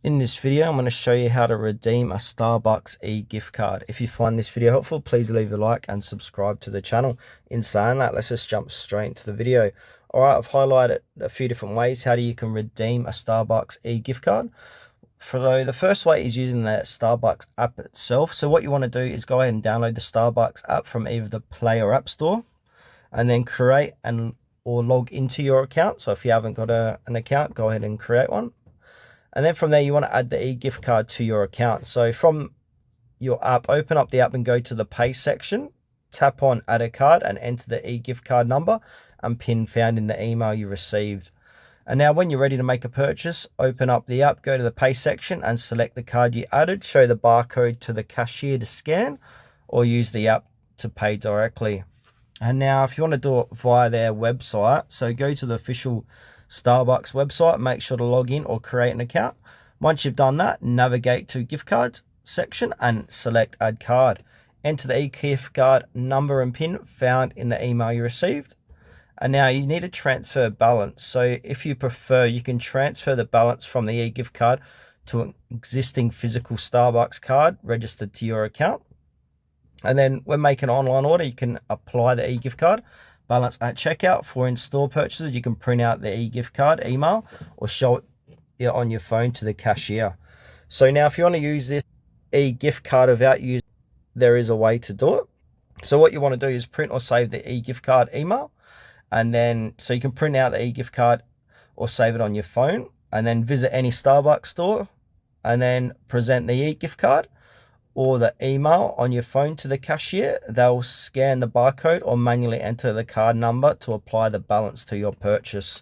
In this video, I'm going to show you how to redeem a Starbucks e-gift card. If you find this video helpful, please leave a like and subscribe to the channel. In saying that, let's just jump straight into the video. All right, I've highlighted a few different ways how you can redeem a Starbucks e-gift card. So the first way is using the Starbucks app itself. So what you want to do is go ahead and download the Starbucks app from either the Play or App Store, and then create or log into your account. So if you haven't got an account, go ahead and create one. And then from there, you want to add the e-gift card to your account. So from your app, open up the app and go to the pay section, tap on add a card and enter the e-gift card number and PIN found in the email you received. And now when you're ready to make a purchase, open up the app, go to the pay section and select the card you added, show the barcode to the cashier to scan, or use the app to pay directly. And now if you want to do it via their website, so go to the official Starbucks website, make sure to log in or create an account. Once you've done that, navigate to gift cards section and select add card. Enter the e-gift card number and PIN found in the email you received. And now you need to transfer balance. So if you prefer, you can transfer the balance from the e-gift card to an existing physical Starbucks card registered to your account. And then when making an online order, you can apply the e-gift card balance at checkout. For in-store purchases, you can print out the e-gift card email or show it on your phone to the cashier. So now if you want to use this e-gift card without using, there is a way to do it. So what you want to do is print or save the e-gift card email, and then so you can print out the e-gift card or save it on your phone, and then visit any Starbucks store and then present the e-gift card or the email on your phone to the cashier. They'll scan the barcode or manually enter the card number to apply the balance to your purchase.